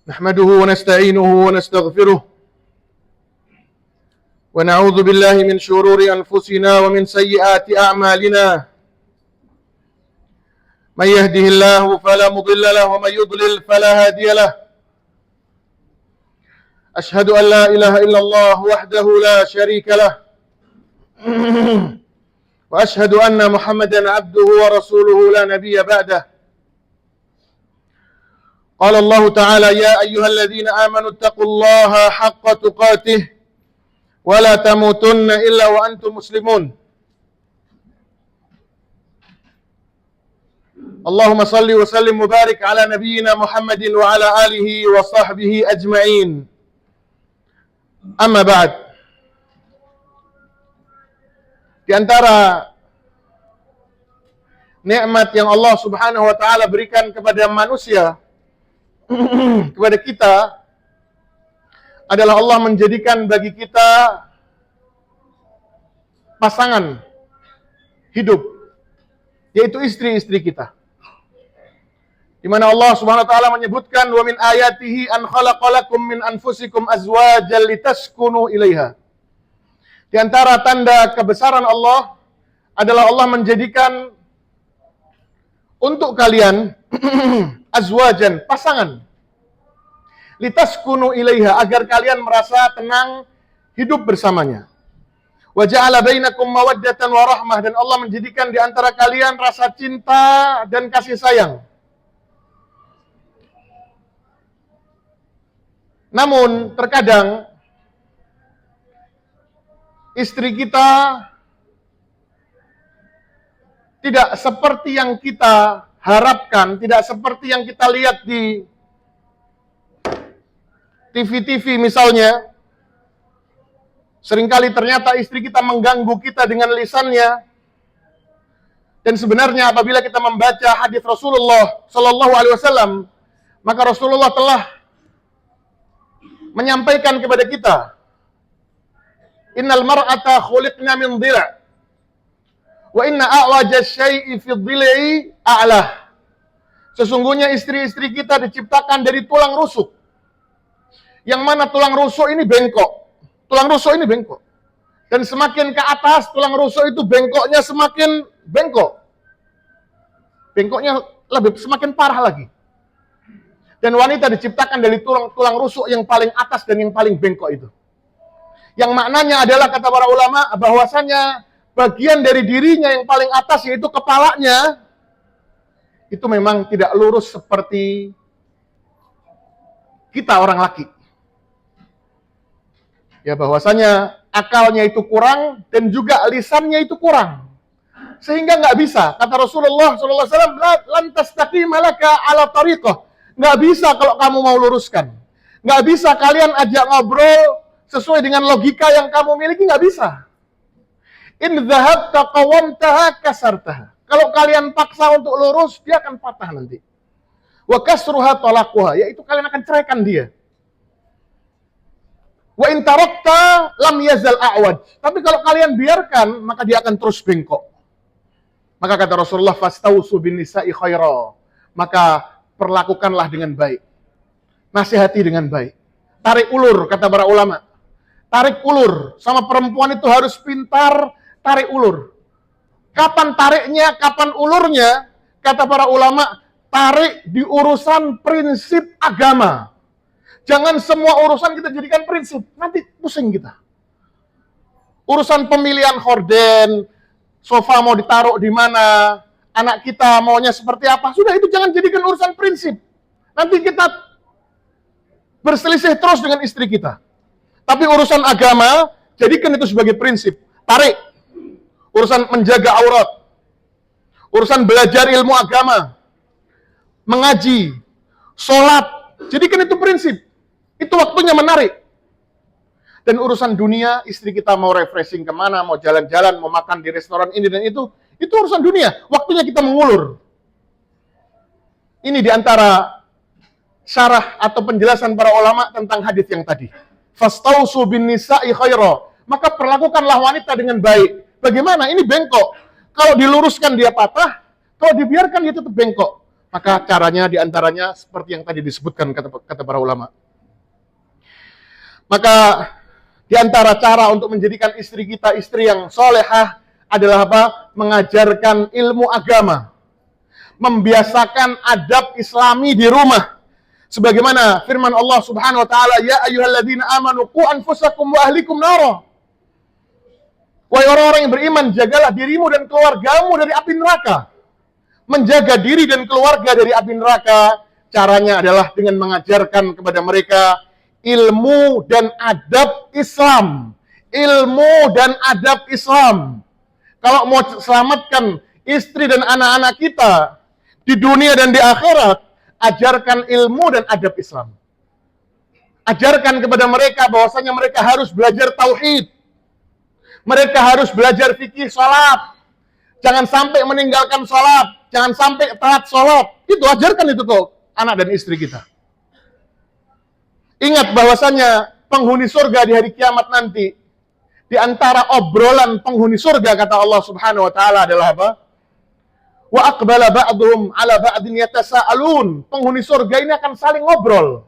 نحمده ونستعينه ونستغفره ونعوذ بالله من شرور أنفسنا ومن سيئات أعمالنا من يهده الله فلا مضل له ومن يضلل فلا هادي له أشهد أن لا إله إلا الله وحده لا شريك له وأشهد أن محمدا عبده ورسوله لا نبي بعده قال الله تعالى يا أيها الذين آمنوا اتقوا الله حق تقاته ولا تموتن إلا وأنتم مسلمون اللهم صل وسلم وبارك على نبينا محمد وعلى آله وصحبه أجمعين أما بعد. Di antara nikmat yang Allah Subhanahu wa taala berikan kepada manusia kepada kita adalah Allah menjadikan bagi kita pasangan hidup, yaitu istri-istri kita. Di mana Allah Subhanahu wa taala menyebutkan wa min ayatihi an khalaqalakum min anfusikum azwajan litaskunu ilaiha. Di antara tanda kebesaran Allah adalah Allah menjadikan untuk kalian azwajan, pasangan. Litaskunu ilaiha, agar kalian merasa tenang hidup bersamanya. Wa ja'ala bainakum mawaddatan wa rahmah, dan Allah menjadikan di antara kalian rasa cinta dan kasih sayang. Namun terkadang istri kita tidak seperti yang kita harapkan, tidak seperti yang kita lihat di TV-TV misalnya. Seringkali ternyata istri kita mengganggu kita dengan lisannya. Dan sebenarnya apabila kita membaca hadis Rasulullah Sallallahu Alaihi Wasallam, maka Rasulullah telah menyampaikan kepada kita, Innal mar'ata khuliqna min dhila' wa inna a'waja syai'i fi dhil'i a'lah. Sesungguhnya istri-istri kita diciptakan dari tulang rusuk. Yang mana tulang rusuk ini bengkok. Tulang rusuk ini bengkok. Dan semakin ke atas tulang rusuk itu bengkoknya semakin bengkok. Bengkoknya lebih semakin parah lagi. Dan wanita diciptakan dari tulang rusuk yang paling atas dan yang paling bengkok itu. Yang maknanya adalah, kata para ulama, bahwasanya bagian dari dirinya yang paling atas, yaitu kepalanya, itu memang tidak lurus seperti kita orang laki. Ya, bahwasanya akalnya itu kurang dan juga lisannya itu kurang. Sehingga nggak bisa, kata Rasulullah SAW, lan tastaqima laka ala tariqah. Nggak bisa kalau kamu mau luruskan. Nggak bisa kalian ajak ngobrol sesuai dengan logika yang kamu miliki, nggak bisa. In dhahabta qawamtaha kasartaha. Kalau kalian paksa untuk lurus, dia akan patah nanti. Wa kasruha talaquha, yaitu kalian akan ceraikan dia. Wa in tarakta lam yazal a'waj. Tapi kalau kalian biarkan, maka dia akan terus bengkok. Maka kata Rasulullah, fastausu bin nisa'i khaira. Maka perlakukanlah dengan baik. Nasihati dengan baik. Tarik ulur, kata para ulama. Tarik ulur. Sama perempuan itu harus pintar tarik ulur. Kapan tariknya, kapan ulurnya? Kata para ulama, tarik di urusan prinsip agama. Jangan semua urusan kita jadikan prinsip. Nanti pusing kita. Urusan pemilihan horden, sofa mau ditaruh di mana, anak kita maunya seperti apa, sudah itu jangan jadikan urusan prinsip. Nanti kita berselisih terus dengan istri kita. Tapi urusan agama, jadikan itu sebagai prinsip. Tarik. Urusan menjaga aurat. Urusan belajar ilmu agama. Mengaji. Sholat. Jadikan itu prinsip. Itu waktunya menarik. Dan urusan dunia, istri kita mau refreshing kemana, mau jalan-jalan, mau makan di restoran ini dan itu urusan dunia. Waktunya kita mengulur. Ini diantara syarah atau penjelasan para ulama tentang hadis yang tadi. Fastausu bin nisa'i khaira. Maka perlakukanlah wanita dengan baik. Bagaimana? Ini bengkok. Kalau diluruskan dia patah, kalau dibiarkan dia tetap bengkok. Maka caranya diantaranya seperti yang tadi disebutkan kata para ulama. Maka diantara cara untuk menjadikan istri kita istri yang solehah adalah apa? Mengajarkan ilmu agama, membiasakan adab Islami di rumah. Sebagaimana firman Allah Subhanahu wa taala, "Ya ayyuhalladzina amanu qu anfusakum wa ahlikum nara." Wahai orang-orang yang beriman, jagalah dirimu dan keluargamu dari api neraka. Menjaga diri dan keluarga dari api neraka, caranya adalah dengan mengajarkan kepada mereka ilmu dan adab Islam. Ilmu dan adab Islam. Kalau mau selamatkan istri dan anak-anak kita di dunia dan di akhirat, ajarkan ilmu dan adab Islam. Ajarkan kepada mereka bahwasanya mereka harus belajar tauhid. Mereka harus belajar fikih salat. Jangan sampai meninggalkan salat, jangan sampai telat salat. Itu ajarkan itu tuh anak dan istri kita. Ingat bahwasanya penghuni surga di hari kiamat nanti, di antara obrolan penghuni surga kata Allah Subhanahu wa taala adalah apa? Wa aqbala ba'dhum 'ala ba'din yatasaalun. Penghuni surga ini akan saling ngobrol.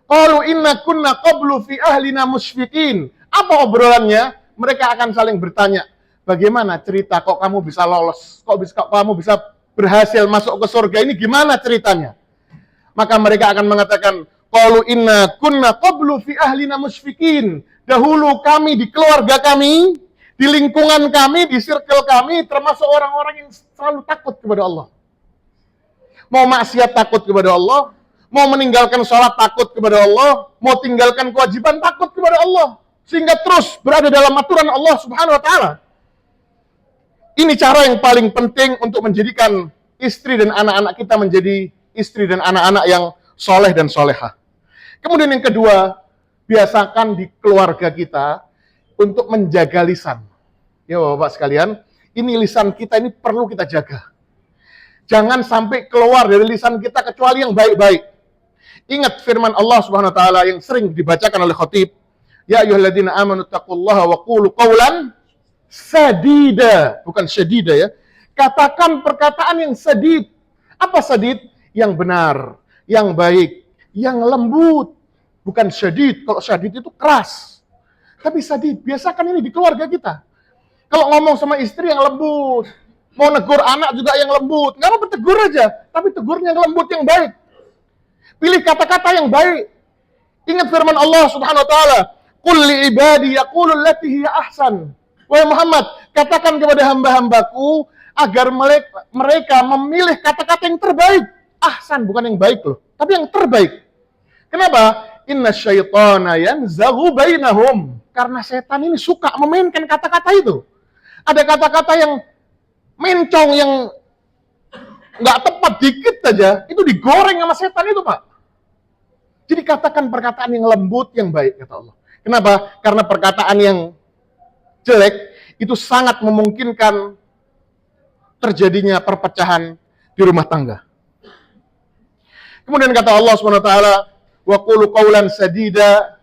Qalu inna kunna qablu fi ahlina musyfiqin. Apa obrolannya? Mereka akan saling bertanya, bagaimana cerita kok kamu bisa lolos? Kok kamu bisa berhasil masuk ke surga ini, gimana ceritanya? Maka mereka akan mengatakan, qalu inna kunna qablu fi ahlina musyfiqin. Dahulu kami di keluarga kami, di lingkungan kami, di circle kami, termasuk orang-orang yang selalu takut kepada Allah. Mau maksiat takut kepada Allah, mau meninggalkan sholat takut kepada Allah, mau tinggalkan kewajiban takut kepada Allah. Sehingga terus berada dalam aturan Allah Subhanahu wa taala. Ini cara yang paling penting untuk menjadikan istri dan anak-anak kita menjadi istri dan anak-anak yang soleh dan solehah. Kemudian yang kedua, biasakan di keluarga kita untuk menjaga lisan. Ya Bapak sekalian, ini lisan kita ini perlu kita jaga. Jangan sampai keluar dari lisan kita kecuali yang baik-baik. Ingat firman Allah Subhanahu wa taala yang sering dibacakan oleh khatib, "Ya ayyuhalladzina amanu taqullaha wa qulu qawlan sadida." Bukan syadida ya. Katakan perkataan yang sadid. Apa sadid? Yang benar, yang baik, yang lembut. Bukan syadid. Kalau syadid itu keras. Tapi sadid, biasakan ini di keluarga kita. Kalau ngomong sama istri yang lembut, mau negur anak juga yang lembut. Nggak apa-apa, tegur aja, tapi tegurnya yang lembut, yang baik. Pilih kata-kata yang baik. Ingat firman Allah Subhanahu wa taala, "Qul li ibadi yaqulu allati hiya ahsan." Wahai Muhammad, katakan kepada hamba-hambaku agar mereka memilih kata-kata yang terbaik. Ahsan, bukan yang baik loh, tapi yang terbaik. Kenapa? Inna syaitana yanzaghu bainahum. Karena setan ini suka memainkan kata-kata itu. Ada kata-kata yang mencong, yang nggak tepat dikit aja, itu digoreng sama setan itu, Pak. Jadi katakan perkataan yang lembut, yang baik, kata Allah. Kenapa? Karena perkataan yang jelek itu sangat memungkinkan terjadinya perpecahan di rumah tangga. Kemudian kata Allah SWT, wa qulu qawlan sadida,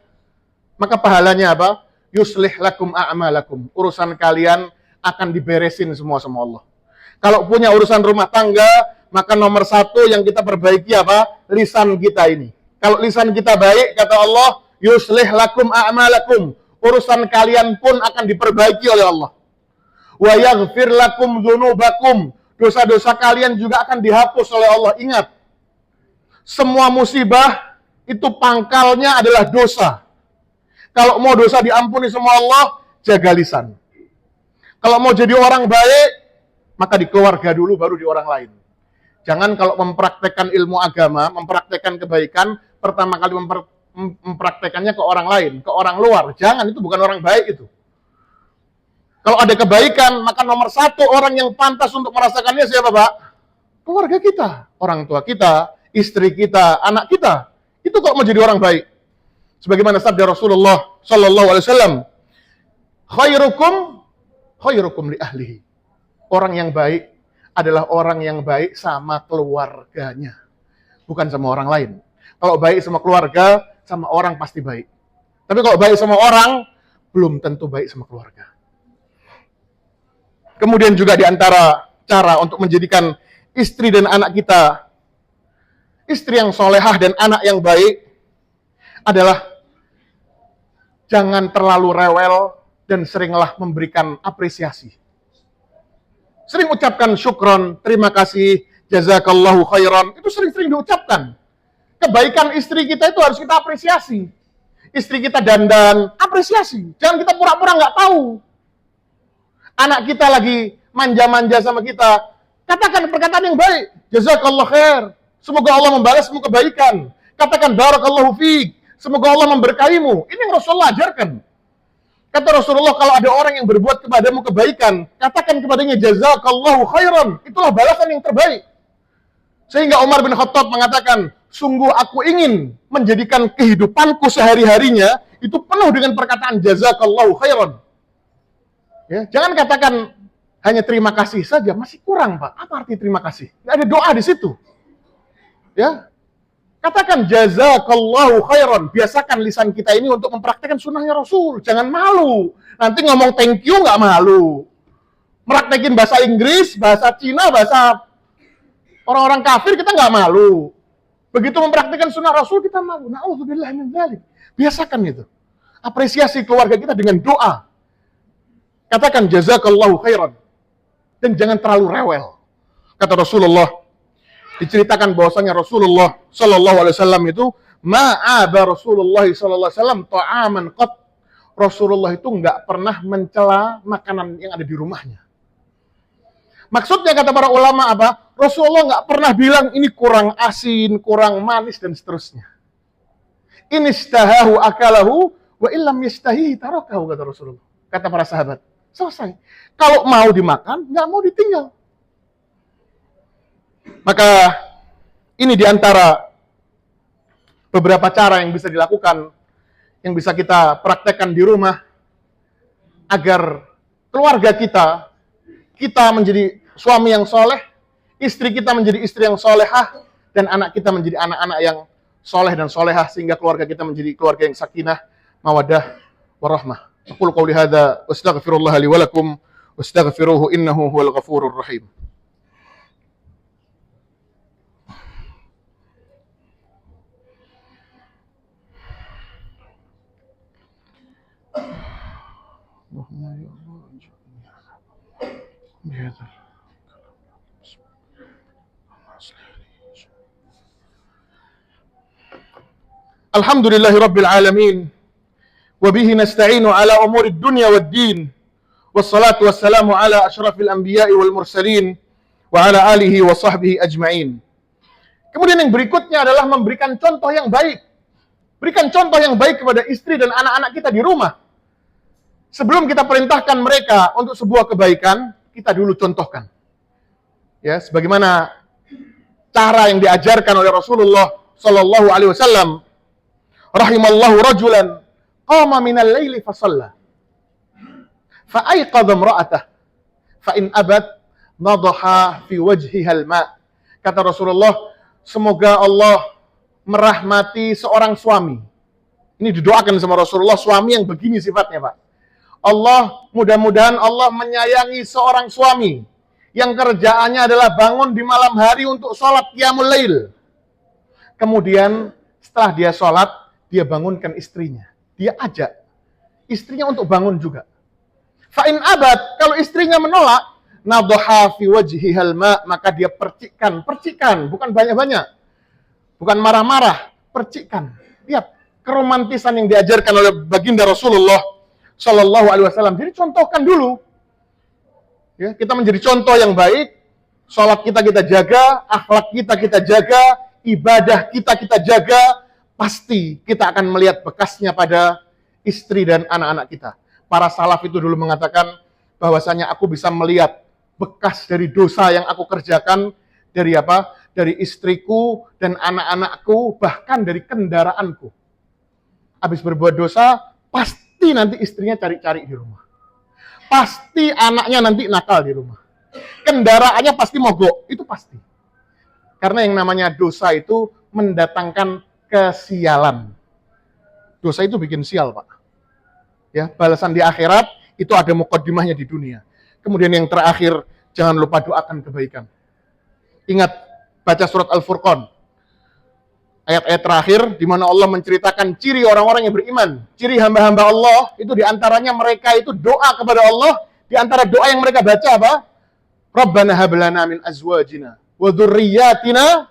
maka pahalanya apa? Yuslih lakum a'malakum. Urusan kalian akan diberesin semua sama Allah. Kalau punya urusan rumah tangga, maka nomor satu yang kita perbaiki apa? Lisan kita ini. Kalau lisan kita baik, kata Allah, yuslih lakum a'malakum. Urusan kalian pun akan diperbaiki oleh Allah. Wa yaghfir lakum dzunubakum. Dosa-dosa kalian juga akan dihapus oleh Allah. Ingat, semua musibah itu pangkalnya adalah dosa. Kalau mau dosa diampuni sama Allah, jaga lisan. Kalau mau jadi orang baik, maka di keluarga dulu, baru di orang lain. Jangan kalau mempraktekkan ilmu agama, mempraktekkan kebaikan, pertama kali mempraktekannya ke orang lain, ke orang luar. Jangan, itu bukan orang baik itu. Kalau ada kebaikan, maka nomor satu orang yang pantas untuk merasakannya siapa, Pak? Keluarga kita, orang tua kita, istri kita, anak kita. Itu kok mau jadi orang baik. Sebagaimana sabda Rasulullah sallallahu alaihi wasallam, khairukum li ahlihi. Orang yang baik adalah orang yang baik sama keluarganya, bukan sama orang lain. Kalau baik sama keluarga, sama orang pasti baik. Tapi kalau baik sama orang, belum tentu baik sama keluarga. Kemudian juga di antara cara untuk menjadikan istri dan anak kita, istri yang solehah dan anak yang baik, adalah jangan terlalu rewel dan seringlah memberikan apresiasi. Sering ucapkan syukron, terima kasih, jazakallahu khairan, itu sering-sering diucapkan. Kebaikan istri kita itu harus kita apresiasi. Istri kita dandan, apresiasi. Jangan kita pura-pura nggak tahu. Anak kita lagi manja-manja sama kita, katakan perkataan yang baik. Jazakallah khair. Semoga Allah membalasmu kebaikan. Katakan barakallahu fiik. Semoga Allah memberkahimu. Ini yang Rasulullah ajarkan. Kata Rasulullah, kalau ada orang yang berbuat kepadamu kebaikan, katakan kepadanya jazakallahu khairan. Itulah balasan yang terbaik. Sehingga Umar bin Khattab mengatakan, sungguh aku ingin menjadikan kehidupanku sehari-harinya itu penuh dengan perkataan jazakallahu khairan. Ya, jangan katakan hanya terima kasih saja, masih kurang, Pak. Apa arti terima kasih? Nggak ada doa di situ. Ya, katakan jazakallahu khairan. Biasakan lisan kita ini untuk mempraktikkan sunnahnya Rasul. Jangan malu. Nanti ngomong thank you nggak malu. Meraktekin bahasa Inggris, bahasa Cina, bahasa orang-orang kafir kita nggak malu. Begitu mempraktikkan sunnah Rasul kita malu. Na'udzubillah min dzalik. Biasakan itu. Apresiasi keluarga kita dengan doa. Katakan jazakallahu khairan. Dan jangan terlalu rewel. Kata Rasulullah, diceritakan bahwasanya Rasulullah sallallahu alaihi wasallam itu ma'aba Rasulullah sallallahu alaihi wasallam ta'aman qat. Rasulullah itu enggak pernah mencela makanan yang ada di rumahnya. Maksudnya kata para ulama apa? Rasulullah enggak pernah bilang ini kurang asin, kurang manis dan seterusnya. Inistahahu akalahu wa illam yastahihi tarakahu, kata Rasulullah. Kata para sahabat. Selesai. Kalau mau dimakan, nggak mau ditinggal. Maka ini diantara beberapa cara yang bisa dilakukan, yang bisa kita praktekkan di rumah, agar keluarga kita menjadi suami yang soleh, istri kita menjadi istri yang solehah, dan anak kita menjadi anak-anak yang soleh dan solehah, sehingga keluarga kita menjadi keluarga yang sakinah, mawadah, warahmah. Aqulu qawli hadza wastaghfirullah li wa lakum wastaghfiruhu innahu huwal ghafurur rahim. Alhamdulillahi rabbil alamin. وبه نستعين على أمور الدنيا والدين والصلاة والسلام على أشرف الأنبياء والمرسلين وعلى آله وصحبه أجمعين. Kemudian yang berikutnya adalah memberikan contoh yang baik. Berikan contoh yang baik kepada istri dan anak-anak kita di rumah. Sebelum kita perintahkan mereka untuk sebuah kebaikan, kita dulu contohkan. Ya, sebagaimana cara yang diajarkan oleh Rasulullah sallallahu alaihi wasallam. Rahimallahu rajulan qama minal laili fa shalla fa ayqadha imra'atah fa in abat nadha fi wajhiha al-ma. Kata Rasulullah, semoga Allah merahmati seorang suami. Ini didoakan sama Rasulullah, suami yang begini sifatnya, Pak. Allah, mudah-mudahan Allah menyayangi seorang suami yang kerjaannya adalah bangun di malam hari untuk sholat qiyamul lail. Kemudian setelah dia sholat, dia bangunkan istrinya. Dia ajak istrinya untuk bangun juga. Fa'in abad, kalau istrinya menolak, nadhaha fi wajhihal ma, maka dia percikkan, bukan banyak-banyak. Bukan marah-marah, percikkan. Lihat keromantisan yang diajarkan oleh baginda Rasulullah sallallahu alaihi wasallam. Jadi contohkan dulu. Ya, kita menjadi contoh yang baik, salat kita jaga, akhlak kita jaga, ibadah kita jaga. Pasti kita akan melihat bekasnya pada istri dan anak-anak kita. Para salaf itu dulu mengatakan bahwasanya aku bisa melihat bekas dari dosa yang aku kerjakan dari apa? Dari istriku dan anak-anakku, bahkan dari kendaraanku. Habis berbuat dosa, pasti nanti istrinya cari-cari di rumah. Pasti anaknya nanti nakal di rumah. Kendaraannya pasti mogok, itu pasti. Karena yang namanya dosa itu mendatangkan kesialan. Dosa itu bikin sial, Pak. Ya, balasan di akhirat itu ada muqaddimahnya di dunia. Kemudian yang terakhir, jangan lupa doakan kebaikan. Ingat, baca surat Al-Furqan. Ayat-ayat terakhir di mana Allah menceritakan ciri orang-orang yang beriman. Ciri hamba-hamba Allah itu diantaranya mereka itu doa kepada Allah. Di antara doa yang mereka baca apa? Rabbana hab lana min azwajina wa dzurriyyatina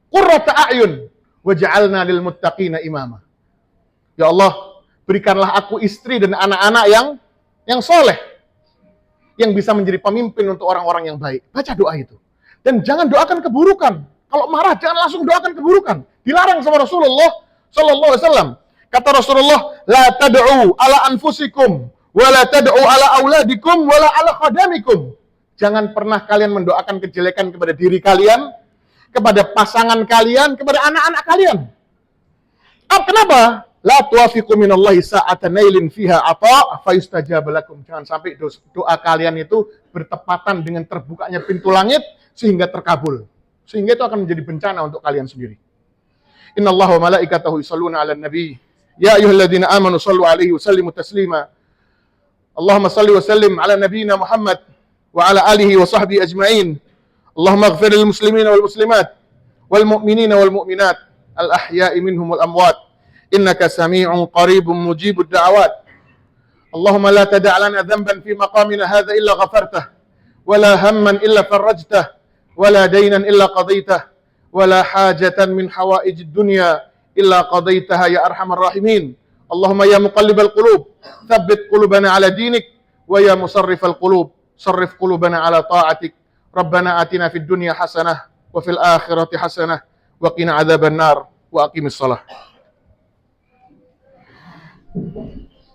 qurrata a'yun waj'alna lil muttaqina imama. Ya Allah, berikanlah aku istri dan anak-anak yang soleh, yang bisa menjadi pemimpin untuk orang-orang yang baik. Baca doa itu. Dan jangan doakan keburukan. Kalau marah jangan langsung doakan keburukan. Dilarang sama Rasulullah sallallahu alaihi wasallam. Kata Rasulullah, la tad'u ala anfusikum wa la tad'u ala auladikum wa la ala khadamikum. Jangan pernah kalian mendoakan kejelekan kepada diri kalian, kepada pasangan kalian, kepada anak-anak kalian. Kenapa? La tuwafiqu minallahi sa'atan nailin fiha ata fayustajab lakum. Jangan sampai doa kalian itu bertepatan dengan terbukanya pintu langit sehingga terkabul. Sehingga itu akan menjadi bencana untuk kalian sendiri. Innallaha wa malaikatahu yusholluna 'alan nabi. Ya ayyuhalladzina amanu shallu 'alaihi wa sallimu taslima. Allahumma shalli wa sallim 'ala nabiyyina Muhammad wa 'ala alihi wa sahbihi ajma'in. Allahumma ighfir lil muslimina wal muslimat wal mu'minina wal mu'minat al ahya'i minhum wal amwat. Innaka sami'un qaribun mujibud da'awat. Allahumma la tada' lana dhanban fi maqamina hadha illa ghafartah wa la hamman illa farajtah wa la daynan illa qadaitah wa la hajatan min hawaijid dunya illa qadaitaha ya arhamar rahimin. Allahumma ya muqallibal qulub tsabbit qulubana ala dinik wa ya musarrifal qulub sarrif qulubana ala ta'atik. Rabbana atina fid dunya hasanah wa fil akhirati hasanah wa qina adzaban nar wa aqimis shalah.